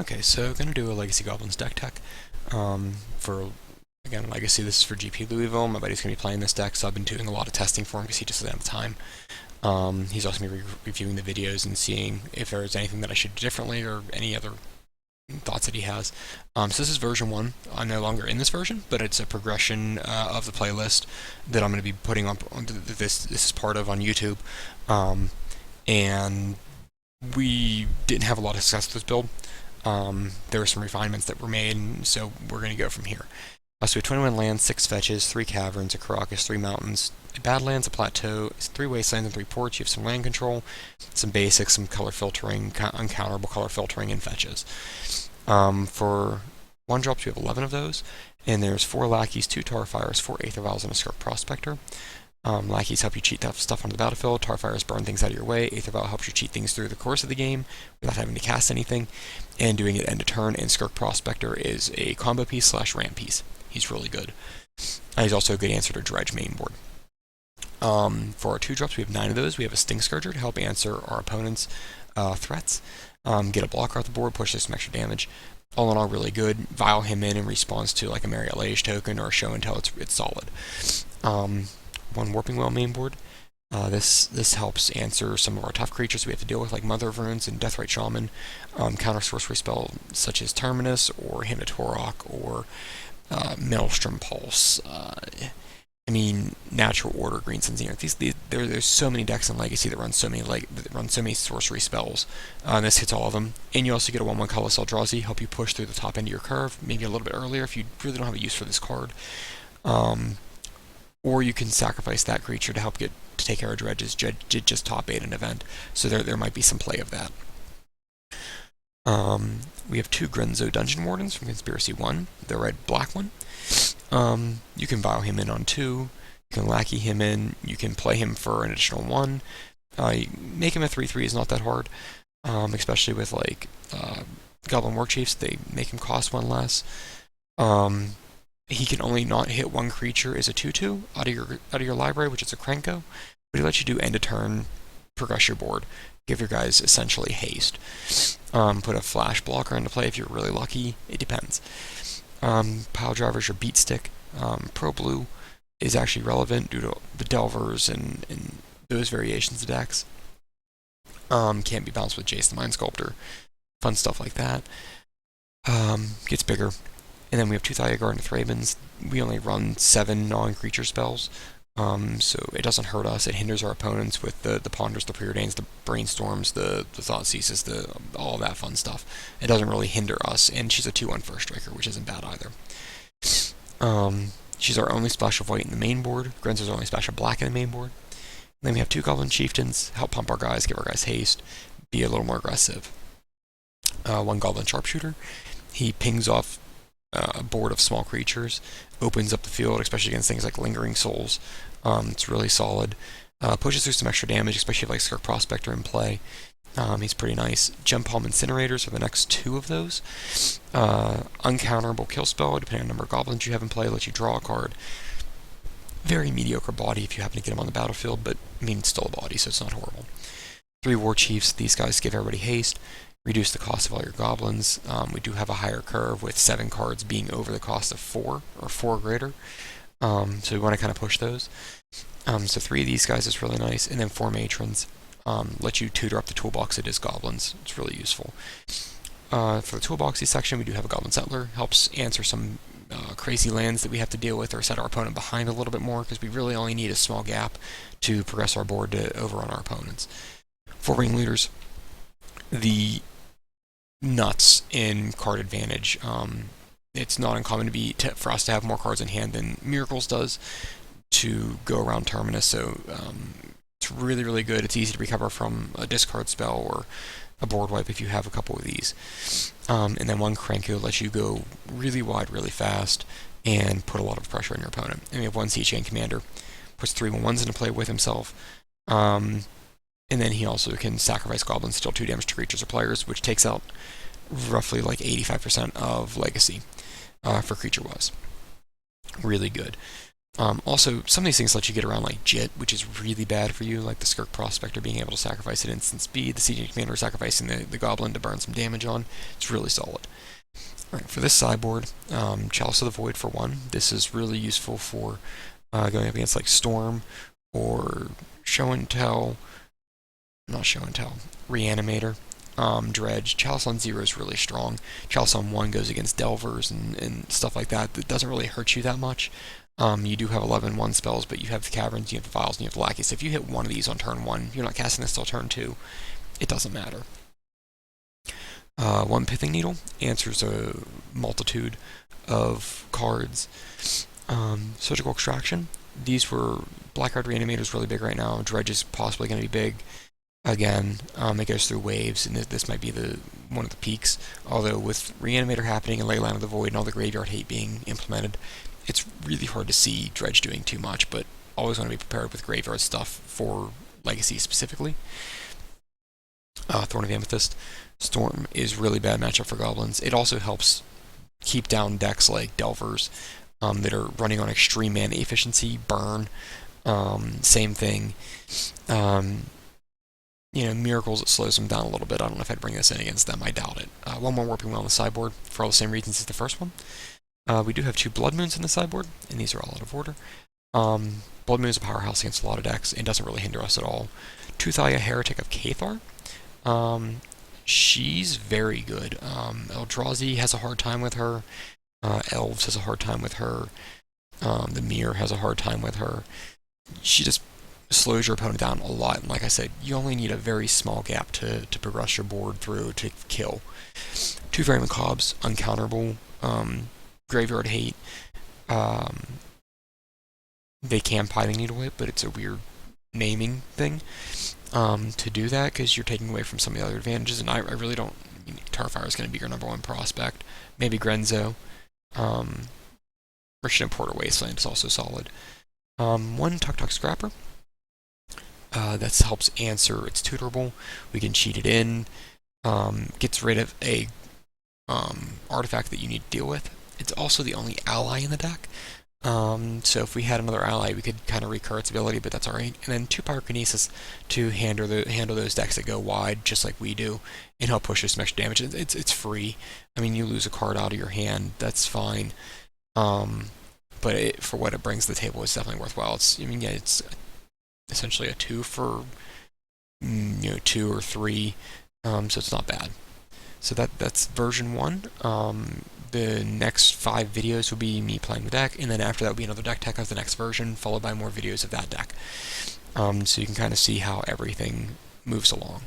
Okay, so gonna do a Legacy Goblins deck tech. For again, Legacy, this is for GP Louisville. My buddy's gonna be playing this deck, so I've been doing a lot of testing for him because he just doesn't have time. He's also gonna be reviewing the videos and seeing if there's anything that I should do differently or any other thoughts that he has. So this is version 1. I'm no longer in this version, but it's a progression of the playlist that I'm going to be putting up on this is part of on YouTube. And we didn't have a lot of success with this build. There were some refinements that were made, and so we're going to go from here. So we have 21 lands, 6 fetches, 3 caverns, a Caracas, 3 mountains, a Badlands, a plateau, 3 wastelands, and 3 ports. You have some land control, some basics, some color filtering, uncounterable color filtering, and fetches. For 1-drops, we have 11 of those, and there's 4 lackeys, 2 Tarfires, 4 Aether Vials, and a Skirk Prospector. Lackeys help you cheat stuff on the battlefield, Tarfires burn things out of your way, Aether Vial helps you cheat things through the course of the game without having to cast anything, and doing it end of turn, and Skirk Prospector is a combo piece / ramp piece. He's really good. He's also a good answer to Dredge main board. For our 2-drops, we have 9 of those. We have a Sting Scourger to help answer our opponent's threats. Get a blocker off the board, push some extra damage. All in all, really good. Vial him in response to like a Marriott Lage token or a Show and Tell. It's solid. 1 Warping Well main board. This helps answer some of our tough creatures we have to deal with, like Mother of Runes and Deathrite Shaman. Counter sorcery spell such as Terminus or Hymn to Torok or Maelstrom Pulse. Natural Order, Green Sun's Zenith. There's so many decks in Legacy that run so many sorcery spells. This hits all of them. And you also get a 1/1 colorless Eldrazi, help you push through the top end of your curve, maybe a little bit earlier if you really don't have a use for this card. Or you can sacrifice that creature to help take care of dredges. Just top 8 an event, so there might be some play of that. We have 2 Grenzo Dungeon Wardens from Conspiracy 1, the red-black one. You can vial him in on 2, you can lackey him in, you can play him for an additional 1. Make him a 3/3 is not that hard, especially with like Goblin War Chiefs, they make him cost 1 less. He can only not hit 1 creature as a 2/2 out of your library, which is a Krenko, but he lets you do end of turn, progress your board, give your guys essentially haste. Put a flash blocker into play if you're really lucky. It depends. Pile drivers or beat stick. Pro blue is actually relevant due to the Delvers and those variations of decks. Can't be bounced with Jace the Mind Sculptor. Fun stuff like that. Gets bigger. And then we have 2 Thia-Guard and Thrabins. We only run 7 non-creature spells, so it doesn't hurt us. It hinders our opponents with the Ponders, the Preordains, the Brainstorms, the Thoughtseizes, all that fun stuff. It doesn't really hinder us, and she's a 2/1 First Striker, which isn't bad either. She's our only splash of white in the main board. Grenzo's our only splash of black in the main board. And then we have 2 Goblin Chieftains, help pump our guys, give our guys haste, be a little more aggressive. 1 Goblin Sharpshooter. He pings off a board of small creatures, opens up the field, especially against things like Lingering Souls. It's really solid. Pushes through some extra damage, especially if like Skirk Prospector in play. He's pretty nice. Gem Palm Incinerators are the next 2 of those. Uncounterable kill spell, depending on the number of goblins you have in play, lets you draw a card. Very mediocre body if you happen to get him on the battlefield, but it's still a body, so it's not horrible. 3 War Chiefs, these guys give everybody haste. Reduce the cost of all your goblins. We do have a higher curve with 7 cards being over the cost of 4 or 4 greater. So we want to kind of push those. So 3 of these guys is really nice, and then 4 Matrons let you tutor up the toolbox. It is goblins. It's really useful. For the toolboxy section, we do have a Goblin Settler. Helps answer some crazy lands that we have to deal with or set our opponent behind a little bit more, because we really only need a small gap to progress our board to overrun our opponents. 4 Ringleaders. The nuts in card advantage. It's not uncommon for us to have more cards in hand than Miracles does to go around Terminus, so it's really, really good. It's easy to recover from a discard spell or a board wipe if you have a couple of these. And then 1 Krenko lets you go really wide, really fast, and put a lot of pressure on your opponent. And we have 1 Siege Gang Commander, puts 3 1/1s into play with himself. And then he also can sacrifice goblins, deal 2 damage to creatures or players, which takes out roughly like 85% of Legacy for creature-wise. Really good. Also, some of these things let you get around like Jit, which is really bad for you, like the Skirk Prospector being able to sacrifice at instant speed, the Siege Commander sacrificing the Goblin to burn some damage on. It's really solid. Alright, for this sideboard, Chalice of the Void for 1. This is really useful for going up against like Storm or Show and Tell, not Show and Tell, Reanimator. Dredge. Chalice on 0 is really strong. Chalice on 1 goes against Delvers and stuff like that. That doesn't really hurt you that much. You do have 11/1 spells, but you have the Caverns, you have the Vials, and you have the Lackeys. So if you hit one of these on turn 1, you're not casting this till turn 2. It doesn't matter. 1 Pithing Needle answers a multitude of cards. Surgical Extraction. These were Blackguard Reanimator's really big right now. Dredge is possibly going to be big. Again, it goes through waves, and this might be one of the peaks. Although with Reanimator happening and Leyline of the Void and all the Graveyard Hate being implemented, it's really hard to see Dredge doing too much, but always want to be prepared with Graveyard stuff for Legacy specifically. Thorn of the Amethyst. Storm is really bad matchup for Goblins. It also helps keep down decks like Delvers that are running on extreme mana efficiency, Burn, same thing. Miracles, it slows them down a little bit. I don't know if I'd bring this in against them. I doubt it. One more Warping Well on the sideboard for all the same reasons as the first one. We do have 2 Blood Moons in the sideboard, and these are all out of order. Blood Moon is a powerhouse against a lot of decks, and doesn't really hinder us at all. Toothaya, Heretic of Cathar. She's very good. Eldrazi has a hard time with her. Elves has a hard time with her. The Mirror has a hard time with her. She just slows your opponent down a lot, and like I said, you only need a very small gap to progress your board through to kill. 2 Vermin Gobs, uncounterable. Graveyard Hate. They can Pithing Needle it, but it's a weird naming thing to do that, because you're taking away from some of the other advantages, and I really don't. Tarfire is going to be your #1 prospect. Maybe Grenzo. Christian Porter Wasteland is also solid. 1 Tuk Tuk Scrapper. That helps answer. It's tutorable. We can cheat it in. Gets rid of a artifact that you need to deal with. It's also the only ally in the deck. So if we had another ally, we could kind of recur its ability, but that's alright. And then 2 Pyrokinesis to handle those decks that go wide, just like we do, and help push some extra damage. It's free. I mean, you lose a card out of your hand, that's fine. But for what it brings to the table, it's definitely worthwhile. It's essentially a 2 for 2 or 3, so it's not bad. So that's version 1. The next 5 videos will be me playing the deck, and then after that will be another deck tech of the next version, followed by more videos of that deck. So you can kind of see how everything moves along.